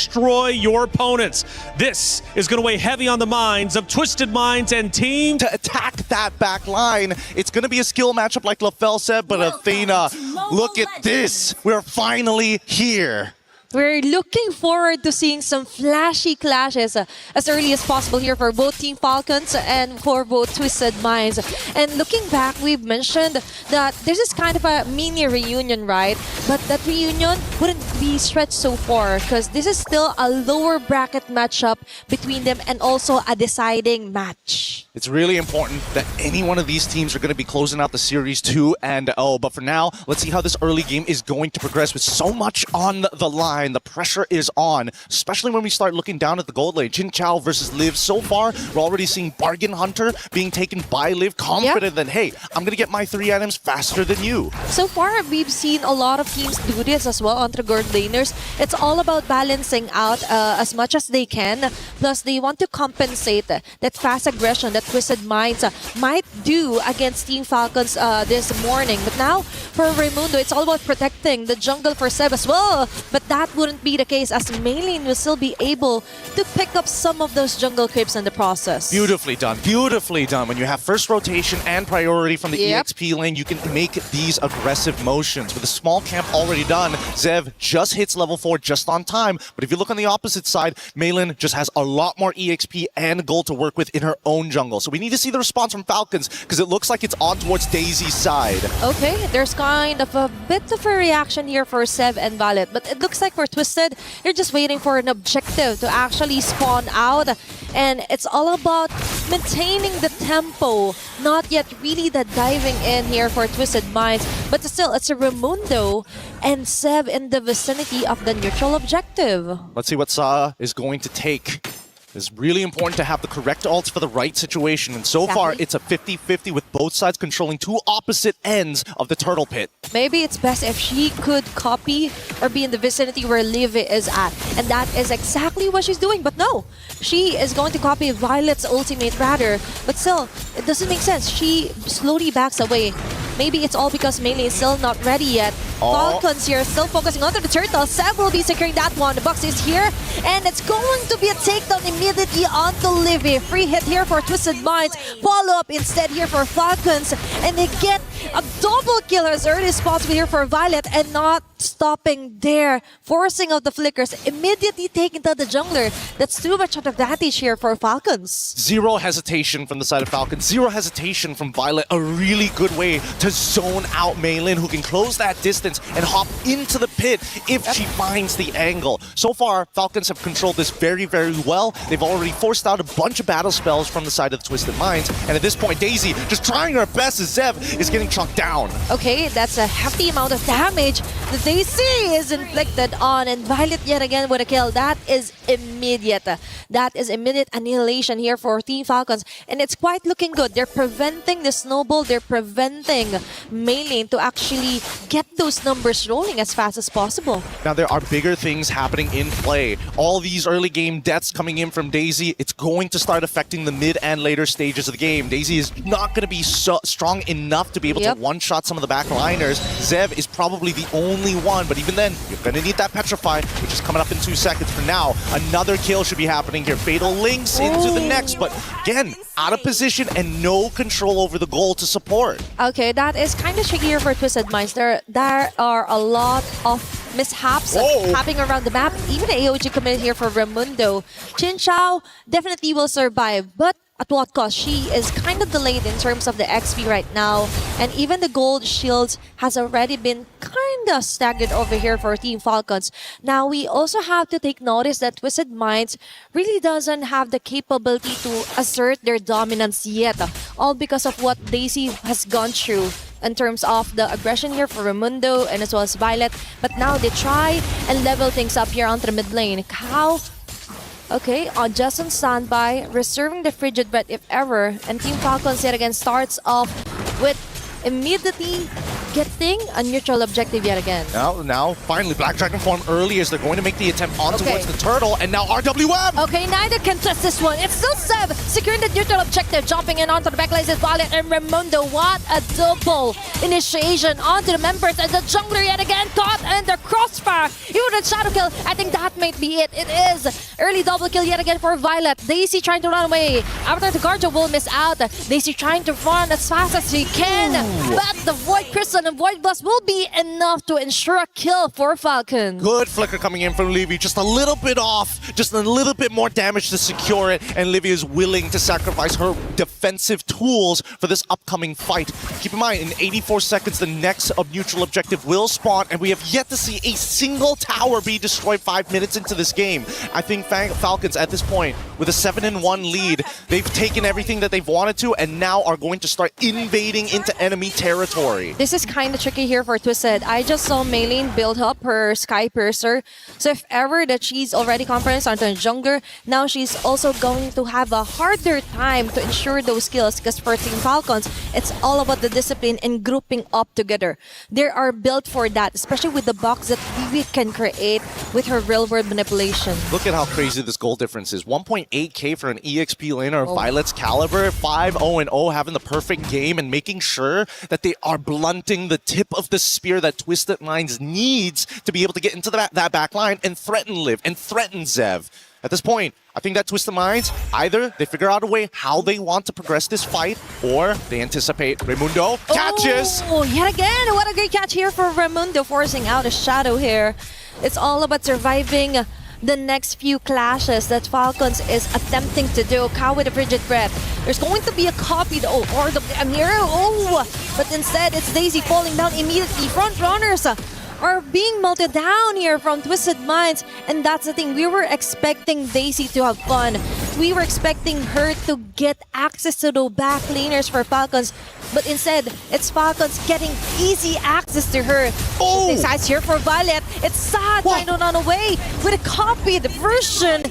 destroy your opponents. This is going to weigh heavy on the minds of Twisted Minds and Team to attack that back line. It's going to be a skill matchup like LaFell said, but Athena, look at this. We're finally here. We're looking forward to seeing some flashy clashes as early as possible here for both Team Falcons and for both Twisted Minds. And looking back, we've mentioned that this is kind of a mini reunion, right? But that reunion wouldn't be stretched so far because this is still a lower bracket matchup between them and also a deciding match. It's really important that any one of these teams are going to be closing out the series 2-0. But for now, let's see how this early game is going to progress with so much on the line. The pressure is on, especially when we start looking down at the gold lane. Jin Chao versus Liv. So far, we're already seeing Bargain Hunter being taken by Liv, confident that, hey, I'm going to get my 3 items faster than you. So far, we've seen a lot of teams do this as well on the gold laners. It's all about balancing out as much as they can. Plus, they want to compensate that fast aggression that Twisted Minds might do against Team Falcons this morning. But now, for Raimundo, it's all about protecting the jungle for Seb as well. But that wouldn't be the case as Maylin will still be able to pick up some of those jungle creeps in the process. Beautifully done. Beautifully done. When you have first rotation and priority from the EXP lane, you can make these aggressive motions. With a small camp already done, Zev just hits level 4 just on time. But if you look on the opposite side, Maylin just has a lot more EXP and gold to work with in her own jungle. So we need to see the response from Falcons because it looks like it's on towards Daisy's side. Okay, there's kind of a bit of a reaction here for Sev and Valet, but it looks like for Twisted, you're just waiting for an objective to actually spawn out. And it's all about maintaining the tempo, not yet really the diving in here for Twisted Minds. But still, it's a Raimundo and Sev in the vicinity of the neutral objective. Let's see what Sa is going to take. It's really important to have the correct ults for the right situation. And so far, it's a 50-50 with both sides controlling 2 opposite ends of the turtle pit. Maybe it's best if she could copy or be in the vicinity where Liv is at. And that is exactly what she's doing. But no, she is going to copy Violet's ultimate rather. But still, it doesn't make sense. She slowly backs away. Maybe it's all because Melee is still not ready yet. Falcons here still focusing onto the turtle. Seb will be securing that one. The box is here. And it's going to be a takedown immediately onto Livy. Free hit here for Twisted Minds. Follow up instead here for Falcons. And they get a double kill as early as possible here for Violet. And not stopping there. Forcing out the flickers. Immediately taking down the jungler. That's too much of an advantage here for Falcons. Zero hesitation from the side of Falcons. Zero hesitation from Violet. A really good way to zone out Maylin, who can close that distance and hop into the pit if she finds the angle. So far, Falcons have controlled this very, very well. They've already forced out a bunch of battle spells from the side of the Twisted Minds. And at this point, Daisy just trying her best as Zev is getting chucked down. Okay, that's a hefty amount of damage that Daisy is inflicted on. And Violet yet again with a kill. That is immediate. That is immediate annihilation here for Team Falcons. And it's quite looking good. They're preventing the snowball. They're preventing Maylin to actually get those numbers rolling as fast as possible. Now there are bigger things happening in play. All these early game deaths coming in from Daisy, it's going to start affecting the mid and later stages of the game. Daisy is not going to be so strong enough to be able to one-shot some of the back liners. Zev is probably the only one, but even then, you're going to need that Petrify, which is coming up in 2 seconds. For now, another kill should be happening here. Fatal links into the next, but again, out of position and no control over the goal to support. Okay, that is kind of tricky here for Twisted Minds. There are a lot of mishaps happening around the map. Even the AOG committed here for Raimundo. Jin Chao definitely will survive, but at what cost? She is kind of delayed in terms of the XP right now. And even the gold shields has already been kind of staggered over here for Team Falcons. Now, we also have to take notice that Twisted Minds really doesn't have the capability to assert their dominance yet. All because of what Daisy has gone through in terms of the aggression here for Raimundo and as well as Violet. But now they try and level things up here onto the mid lane. How? Okay, just on standby, reserving the frigid breath if ever. And Team Falcons yet again starts off with immediately getting a neutral objective yet again. Now, finally, Black Dragon form early as they're going to make the attempt on towards the turtle, and now RWM! Okay, neither can test this one. It's still Sev securing the neutral objective, jumping in onto the backlines is Violet and Raimundo. What a double initiation onto the members, and the jungler yet again caught under crossfire. Even with shadow kill, I think that might be it. It is early double kill yet again for Violet. Daisy trying to run away. After the Guardian will miss out. Daisy trying to run as fast as she can. But the Void Crystal and Void Blast will be enough to ensure a kill for Falcons. Good flicker coming in from Livy, just a little bit off, just a little bit more damage to secure it, and Livy is willing to sacrifice her defensive tools for this upcoming fight. Keep in mind, in 84 seconds, the next neutral objective will spawn, and we have yet to see a single tower be destroyed 5 minutes into this game. I think Falcons, at this point, with a 7-1 lead, they've taken everything that they've wanted to, and now are going to start invading into enemy territory. This is kind of tricky here for Twisted. I just saw Maylene build up her Sky Piercer. So if ever that she's already confident onto a jungler, now she's also going to have a harder time to ensure those kills, because for Team Falcons, it's all about the discipline and grouping up together. They are built for that, especially with the box that Vivi can create with her real-world manipulation. Look at how crazy this goal difference is. 1.8k for an EXP laner of Violet's caliber. 5-0-0, having the perfect game and making sure that they are blunting the tip of the spear that Twisted Minds needs to be able to get into that back line and threaten Liv and threaten Zev. At this point, I think that Twisted Minds, either they figure out a way how they want to progress this fight, or they anticipate Raimundo catches. Oh, yet again, what a great catch here for Raimundo, forcing out a shadow here. It's all about surviving the next few clashes that Falcons is attempting to do. Cow with a frigid breath. There's going to be a copy though, or the hero. But instead it's Daisy falling down immediately. Front runners are being melted down here from Twisted Minds, and that's the thing. We were expecting Daisy to have fun. We were expecting her to get access to the back laners for Falcons, but instead, it's Falcons getting easy access to her. Besides here for Violet, it's Sad trying to run away with a copied version,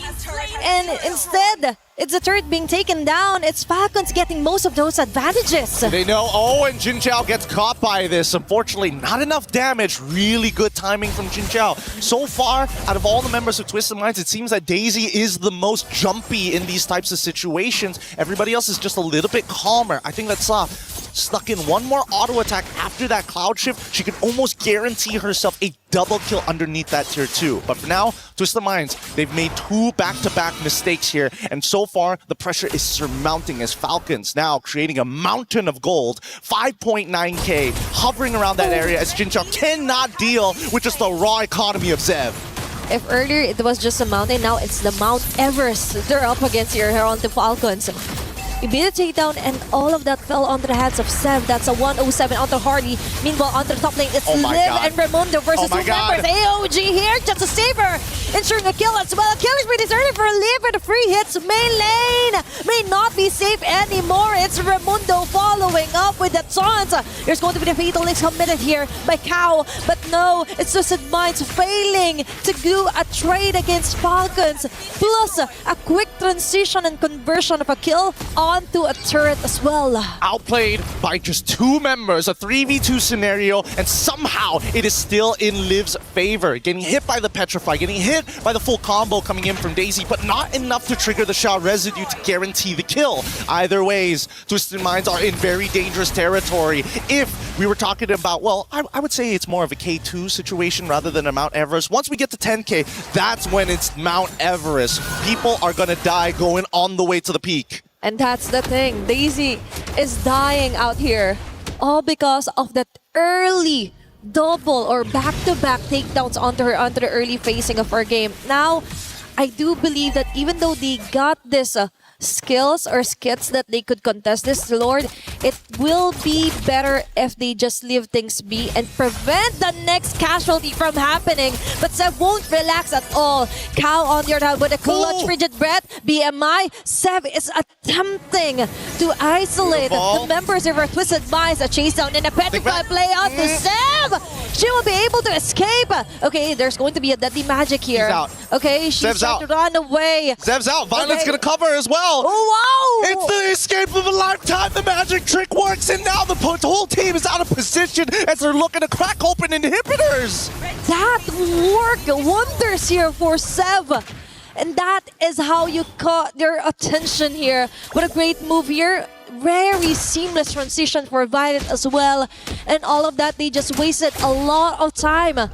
and instead, it's a turret being taken down. It's Falcons getting most of those advantages. They know, and Jin Chao gets caught by this. Unfortunately, not enough damage. Really good timing from Jin Chao. So far, out of all the members of Twisted Minds, it seems that Daisy is the most jumpy in these types of situations. Everybody else is just a little bit calmer. I think that's stuck in one more auto attack after that cloud shift. She can almost guarantee herself a double kill underneath that tier 2. But for now, Twisted Minds, they've made 2 back-to-back mistakes here, and so far the pressure is surmounting as Falcons now creating a mountain of gold. 5.9k hovering around that area as Jin Chao cannot deal with just the raw economy of Zev. If earlier it was just a mountain, now it's the Mount Everest they're up against here on the Falcons. You beat a takedown, and all of that fell onto the hands of Sev. That's a 107 onto Hardy. Meanwhile, onto the top lane, it's Liv and Raimundo versus 2 members. AOG here just to save her, ensuring a kill as well. Killing spree is early for Liv with the free hits. Main lane may not be safe anymore. It's Raimundo following up with the taunts. There's going to be the fatal links committed here by Cow, but no, it's Twisted Minds failing to do a trade against Falcons, plus a quick transition and conversion of a kill onto a turret as well. Outplayed by just 2 members, a 3v2 scenario, and somehow it is still in Liv's favor. Getting hit by the Petrify, getting hit by the full combo coming in from Daisy, but not enough to trigger the Shao residue to guarantee the kill. Either ways, Twisted Minds are in very dangerous territory. If we were talking about, well, I would say it's more of a K2 situation rather than a Mount Everest. Once we get to 10k, that's when it's Mount Everest. People are gonna die going on the way to the peak. And that's the thing. Daisy is dying out here, all because of that early double or back-to-back takedowns onto the early phasing of our game. Now, I do believe that even though they got this skills or skits that they could contest this Lord, it will be better if they just leave things be and prevent the next casualty from happening. But Sev won't relax at all. Cow on the other hand with a clutch frigid breath. BMI, Sev is attempting to isolate the members of our Twisted Minds. A chase down and a petrify play out to Sev. She will be able to escape. Okay, there's going to be a deadly magic here. She's out. Okay, she's trying to run away. Zev's out. Violet's gonna cover as well. Oh, wow! It's the escape of a lifetime. The magic trick works, and now the whole team is out of position as they're looking to crack open inhibitors. That worked wonders here for Sev. And that is how you caught their attention here. What a great move here. Very seamless transition for Violet as well. And all of that, they just wasted a lot of time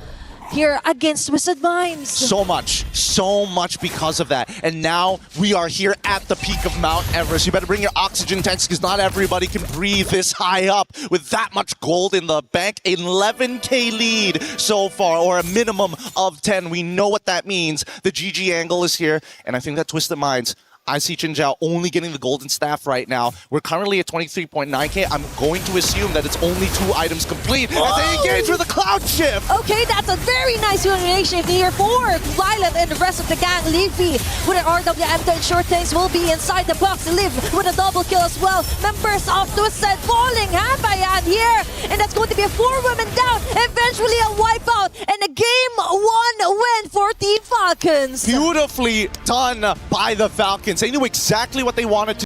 here against Twisted Minds. So much because of that. And now we are here at the peak of Mount Everest. You better bring your oxygen tanks because not everybody can breathe this high up with that much gold in the bank. 11k lead so far, or a minimum of 10. We know what that means. The GG angle is here, and I think that Twisted Minds, I see Chen Zhao only getting the golden staff right now. We're currently at 23.9k. I'm going to assume that it's only 2 items complete as they engage with a cloud shift. Okay, that's a very nice combination here for Violet and the rest of the gang. Leafy with an RWM to ensure things will be inside the box. Live with a double kill as well. Members of Twisted falling hand by hand here. And that's going to be a 4 women down. Eventually a wipeout and a game 1 win for Team Falcons. Beautifully done by the Falcons. They knew exactly what they wanted to